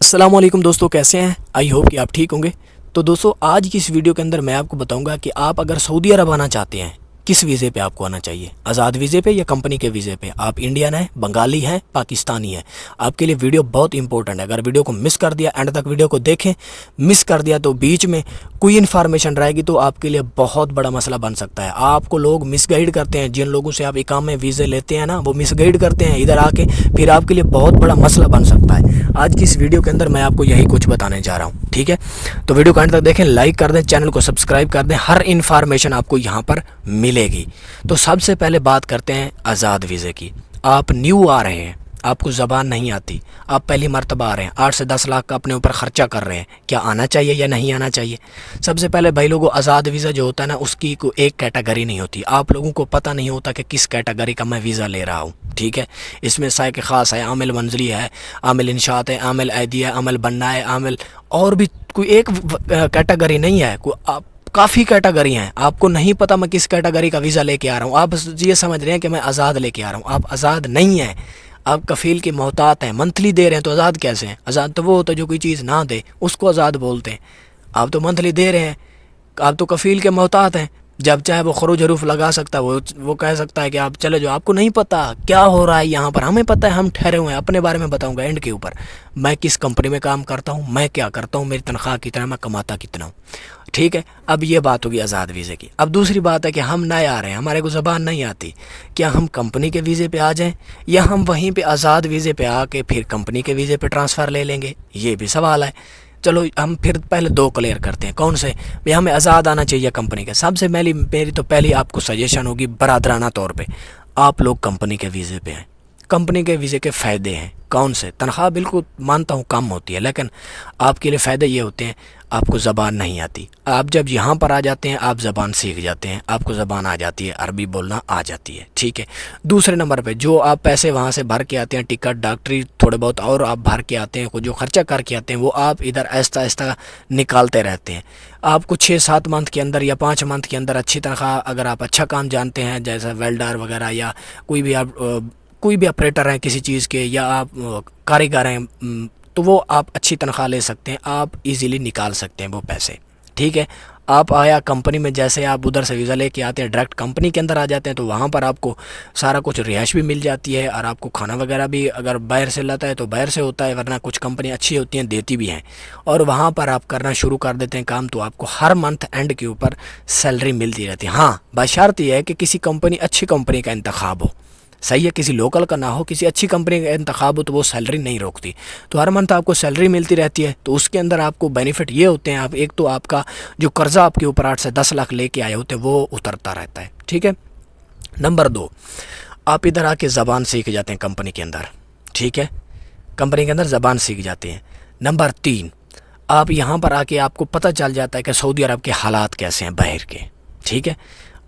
अस्सलाम वालेकुम दोस्तों, कैसे हैं? आई होप कि आप ठीक होंगे। तो दोस्तों, आज की इस वीडियो के अंदर मैं आपको बताऊंगा कि आप अगर सऊदी अरब आना चाहते हैं, किस वीज़े पे आपको आना चाहिए, आज़ाद वीज़े पे या कंपनी के वीज़े पे। आप इंडियन हैं, बंगाली हैं, पाकिस्तानी हैं, आपके लिए वीडियो बहुत इंपॉर्टेंट है। अगर वीडियो को मिस कर दिया, एंड तक वीडियो को देखें, मिस कर दिया तो बीच में कोई इन्फॉर्मेशन रहेगी तो आपके लिए बहुत बड़ा मसला बन सकता है। आपको लोग मिसगाइड करते हैं, जिन लोगों से आप इकामे वीज़े लेते हैं ना, वो मिसगाइड करते हैं इधर आके, फिर आपके लिए बहुत बड़ा मसला बन सकता है। आज की इस वीडियो के अंदर मैं आपको यही कुछ बताने जा रहा हूँ, ठीक है? तो वीडियो को एंड तक देखें, लाइक कर दें, चैनल को सब्सक्राइब कर दें, हर इन्फॉर्मेशन आपको यहाँ पर मिलेगी। तो सबसे पहले बात करते हैं आज़ाद वीज़े की। आप न्यू आ रहे हैं, आपको ज़बान नहीं आती, आप पहली मर्तबा आ रहे हैं, 8 से 10 लाख का अपने ऊपर ख़र्चा कर रहे हैं, क्या आना चाहिए या नहीं आना चाहिए? सबसे पहले भाई लोगों, आज़ाद वीज़ा जो होता है ना, उसकी कोई एक कैटेगरी नहीं होती। आप लोगों को पता नहीं होता कि किस कैटेगरी का मैं वीज़ा ले रहा हूँ, ठीक है? इसमें साइक ख़ास है, आमिल मंजली है, आमिल इंशात है, आमिल ऐदी है, आमिल बनना है, आमिल और भी कोई एक कैटेगरी नहीं है। आप काफ़ी कैटेगरी हैं, आपको नहीं पता मैं किस कैटेगरी का वीज़ा लेके आ रहा हूँ। आप ये समझ रहे हैं कि मैं आज़ाद लेके आ रहा हूँ, आप आज़ाद नहीं हैं। आप कफ़ील के मोहतात हैं, मंथली दे रहे हैं, तो आज़ाद कैसे हैं? आज़ाद तो वो होता है जो कोई चीज़ ना दे, उसको आज़ाद बोलते हैं। आप तो मंथली दे रहे हैं, आप तो कफ़ील के मोहतात हैं। जब चाहे वो खरूज हरूफ लगा सकता है, वो कह सकता है कि आप चले जाओ। आपको नहीं पता क्या हो रहा है यहाँ पर, हमें पता है, हम ठहरे हुए हैं। अपने बारे में बताऊंगा एंड के ऊपर, मैं किस कंपनी में काम करता हूँ, मैं क्या करता हूँ, मेरी तनख्वाह कितना, मैं कमाता कितना हूँ, ठीक है? अब ये बात होगी आज़ाद वीज़े की। अब दूसरी बात है कि हम नए आ रहे हैं, हमारे को ज़बान नहीं आती, क्या हम कंपनी के वीज़े पे आ जाएं या हम वहीं पे आज़ाद वीज़े पे आके फिर कंपनी के वीज़े पे ट्रांसफ़र ले लेंगे? ये भी सवाल है। चलो हम फिर पहले दो क्लियर करते हैं। कौन से भाई, हमें आज़ाद आना चाहिए कंपनी के? सबसे मेरी तो पहली आपको सजेशन होगी बरादराना तौर पे, आप लोग कंपनी के वीज़े पे हैं। कंपनी के वीज़े के फ़ायदे हैं कौन से? तनख्वाह बिल्कुल मानता हूँ कम होती है, लेकिन आपके लिए फ़ायदे ये होते हैं, आपको ज़बान नहीं आती। आप जब यहाँ पर आ जाते हैं, आप ज़बान सीख जाते हैं, आपको ज़बान आ जाती है, अरबी बोलना आ जाती है, ठीक है? दूसरे नंबर पे जो आप पैसे वहाँ से भर के आते हैं, टिकट, डॉक्टरी, थोड़े बहुत और आप भर के आते हैं, जो खर्चा करके आते हैं, वो आप इधर आहिस्ता आहिस्ता निकालते रहते हैं। आपको 6-7 मंथ के अंदर या 5 मंथ के अंदर अच्छी तनख्वाह, अगर आप अच्छा काम जानते हैं, जैसे वेल्डर वगैरह या कोई भी ऑपरेटर हैं किसी चीज़ के, या आप कारीगर हैं, तो वो आप अच्छी तनख्वाह ले सकते हैं, आप इजीली निकाल सकते हैं वो पैसे, ठीक है? आप आया कंपनी में, जैसे आप उधर से वीज़ा लेके आते हैं, डायरेक्ट कंपनी के अंदर आ जाते हैं, तो वहाँ पर आपको सारा कुछ रिहाइश भी मिल जाती है, और आपको खाना वगैरह भी अगर बाहर से लाता है तो बाहर से होता है, वरना कुछ कंपनी अच्छी होती हैं, देती भी हैं। और वहाँ पर आप करना शुरू कर देते हैं काम, तो आपको हर मंथ एंड के ऊपर सैलरी मिलती रहती है। हाँ, बशर्त यह है कि किसी कंपनी, अच्छी कंपनी का इंतखाब हो, सही है, किसी लोकल का ना हो, किसी अच्छी कंपनी का इंतखाब हो, तो वो सैलरी नहीं रोकती, तो हर मंथ आपको सैलरी मिलती रहती है। तो उसके अंदर आपको बेनिफिट ये होते हैं, आप एक तो आपका जो कर्जा आपके ऊपर 8 से 10 लाख लेके आए होते हैं, वो उतरता रहता है, ठीक है? नंबर 2, आप इधर आके ज़बान सीख जाते हैं कंपनी के अंदर, ठीक है? कंपनी के अंदर ज़बान सीख जाते हैं। नंबर 3, आप यहाँ पर आके आपको पता चल जाता है कि सऊदी अरब के हालात कैसे हैं बाहर के, ठीक है?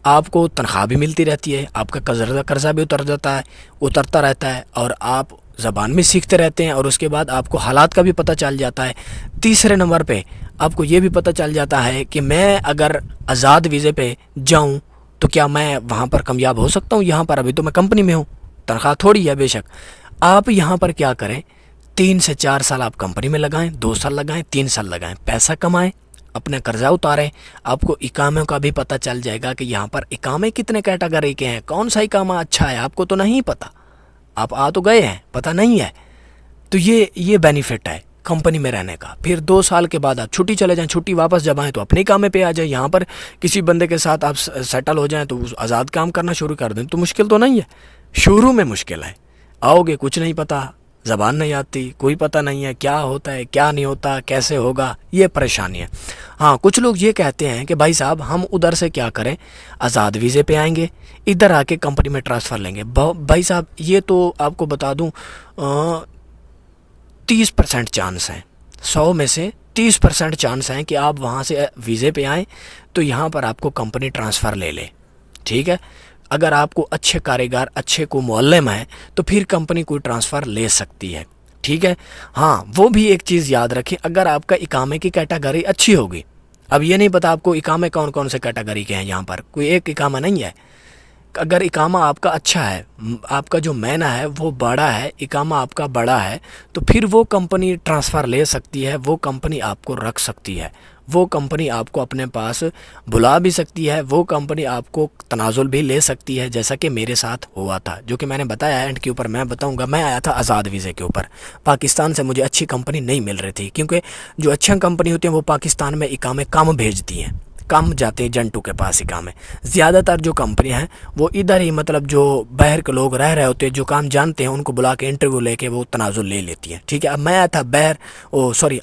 आपको तनख्वाह भी मिलती रहती है, आपका कर्जा भी उतरता रहता है, और आप ज़बान भी सीखते रहते हैं, और उसके बाद आपको हालात का भी पता चल जाता है। तीसरे नंबर पे आपको ये भी पता चल जाता है कि मैं अगर आज़ाद वीज़े पे जाऊं तो क्या मैं वहाँ पर कामयाब हो सकता हूँ? यहाँ पर अभी तो मैं कंपनी में हूँ, तनख्वाह थोड़ी है बेशक। आप यहाँ पर क्या करें, 3 से 4 साल आप कंपनी में लगाएं, 2 साल लगाएं, 3 साल लगाएं, पैसा कमाएं, अपना कर्जा उतारें। आपको इकामे का भी पता चल जाएगा कि यहाँ पर इकामे कितने कैटेगरी के हैं, कौन सा इकामा अच्छा है, आपको तो नहीं पता, आप आ तो गए हैं, पता नहीं है। तो ये बेनिफिट है कंपनी में रहने का। फिर 2 साल के बाद आप छुट्टी चले जाएं, छुट्टी वापस जब आएँ तो अपने इकामे पे आ जाए। यहाँ पर किसी बंदे के साथ आप सेटल हो जाएँ तो आज़ाद काम करना शुरू कर दें, तो मुश्किल तो नहीं है। शुरू में मुश्किल है, आओगे कुछ नहीं पता, ज़बान नहीं आती, कोई पता नहीं है क्या होता है क्या नहीं होता, कैसे होगा, ये परेशानी है। हाँ, कुछ लोग ये कहते हैं कि भाई साहब हम उधर से क्या करें, आज़ाद वीज़े पे आएंगे, इधर आके कंपनी में ट्रांसफ़र लेंगे। भाई साहब ये तो आपको बता दूं, 30% चांस हैं, 100 में से 30% चांस हैं कि आप वहाँ से वीज़े पे आएँ तो यहाँ पर आपको कंपनी ट्रांसफ़र ले ले, ठीक है? अगर आपको अच्छे कारीगर, अच्छे को मुअल्लिम है, तो फिर कंपनी कोई ट्रांसफ़र ले सकती है, ठीक है? हाँ, वो भी एक चीज़ याद रखें, अगर आपका इकामे की कैटेगरी अच्छी होगी। अब ये नहीं पता आपको इकामे कौन कौन से कैटेगरी के हैं, यहाँ पर कोई एक इकामा नहीं है, اگر اقامہ آپ کا اچھا ہے، آپ کا جو مہینہ ہے وہ بڑا ہے، اقامہ آپ کا بڑا ہے، تو پھر وہ کمپنی ٹرانسفر لے سکتی ہے، وہ کمپنی آپ کو رکھ سکتی ہے، وہ کمپنی آپ کو اپنے پاس بلا بھی سکتی ہے، وہ کمپنی آپ کو تنازل بھی لے سکتی ہے، جیسا کہ میرے ساتھ ہوا تھا، جو کہ میں نے بتایا اینڈ کے اوپر میں بتاؤں گا۔ میں آیا تھا آزاد ویزے کے اوپر، پاکستان سے مجھے اچھی کمپنی نہیں مل رہی تھی، کیونکہ جو اچھا کمپنی ہوتی ہیں وہ پاکستان میں اقامے کم بھیجتی ہیں، کم جاتے ہیں جنٹو کے پاس اقامے۔ زیادہ تر جو کمپنیاں ہیں وہ ادھر ہی مطلب جو باہر کے لوگ رہ رہے ہوتے ہیں، جو کام جانتے ہیں، ان کو بلا کے انٹرویو لے کے وہ تنازل لے لیتی ہیں، ٹھیک ہے۔ اب میں آیا تھا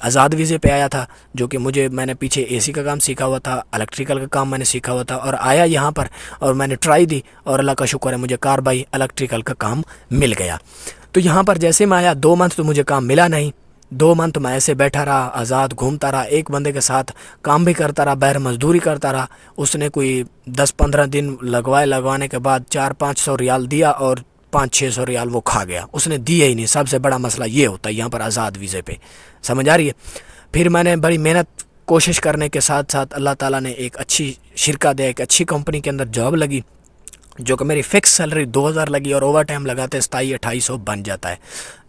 آزاد ویزے پہ آیا تھا، جو کہ میں نے پیچھے اے سی کا کام سیکھا ہوا تھا، الیکٹریکل کا کام میں نے سیکھا ہوا تھا، اور آیا یہاں پر اور میں نے ٹرائی دی، اور اللہ کا شکر ہے مجھے کاربائی الیکٹریکل کا کام مل گیا۔ تو یہاں پر جیسے میں آیا 2 منتھ تو مجھے کام ملا نہیں، 2 منتھ میں ایسے بیٹھا رہا، آزاد گھومتا رہا، ایک بندے کے ساتھ کام بھی کرتا رہا، باہر مزدوری کرتا رہا۔ اس نے کوئی 10-15 دن لگوانے کے بعد 400-500 ریال دیا، اور 500-600 ریال وہ کھا گیا، اس نے دیے ہی نہیں۔ سب سے بڑا مسئلہ یہ ہوتا ہے یہاں پر آزاد ویزے پہ، سمجھ آ رہی ہے۔ پھر میں نے بڑی محنت کوشش کرنے کے ساتھ ساتھ اللہ تعالیٰ نے ایک اچھی شرکت دیا، ایک اچھی کمپنی کے اندر جاب لگی، جو کہ میری فکس سیلری 2000 لگی، اور اوور ٹائم لگاتے 2700-2800 بن جاتا ہے،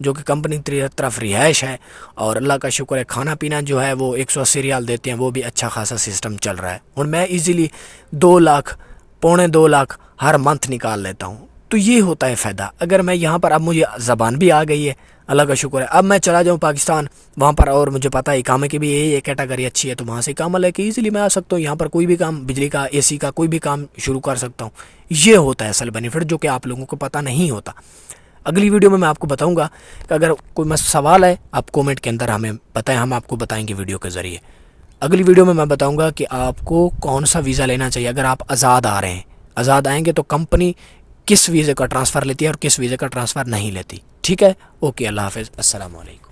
جو کہ کمپنی طرف رہائش ہے، اور اللہ کا شکر ہے کھانا پینا جو ہے وہ 180 ریال دیتے ہیں، وہ بھی اچھا خاصا سسٹم چل رہا ہے، اور میں ایزیلی 2 لاکھ 2.25 لاکھ ہر منتھ نکال لیتا ہوں۔ تو یہ ہوتا ہے فائدہ۔ اگر میں یہاں پر، اب مجھے زبان بھی آ گئی ہے، اللہ کا شکر ہے، اب میں چلا جاؤں پاکستان وہاں پر، اور مجھے پتہ ہے اقامے کی بھی یہی کیٹیگری اچھی ہے، تو وہاں سے اقامہ لے کے ایزیلی میں آ سکتا ہوں، یہاں پر کوئی بھی کام، بجلی کا، اے سی کا، کوئی بھی کام شروع کر سکتا ہوں۔ یہ ہوتا ہے اصل بینیفٹ، جو کہ آپ لوگوں کو پتہ نہیں ہوتا۔ اگلی ویڈیو میں آپ کو بتاؤں گا کہ اگر کوئی سوال ہے آپ کومنٹ کے اندر ہمیں بتائیں، ہم آپ کو بتائیں گے ویڈیو کے ذریعے۔ اگلی ویڈیو میں بتاؤں گا کہ آپ کو کون سا ویزا لینا چاہیے اگر آپ آزاد آ رہے ہیں، آزاد آئیں گے تو کمپنی کس ویزے کا ٹرانسفر لیتی ہے اور کس ویزے کا ٹرانسفر نہیں لیتی، ٹھیک ہے۔ اوکے، اللہ حافظ، السلام علیکم۔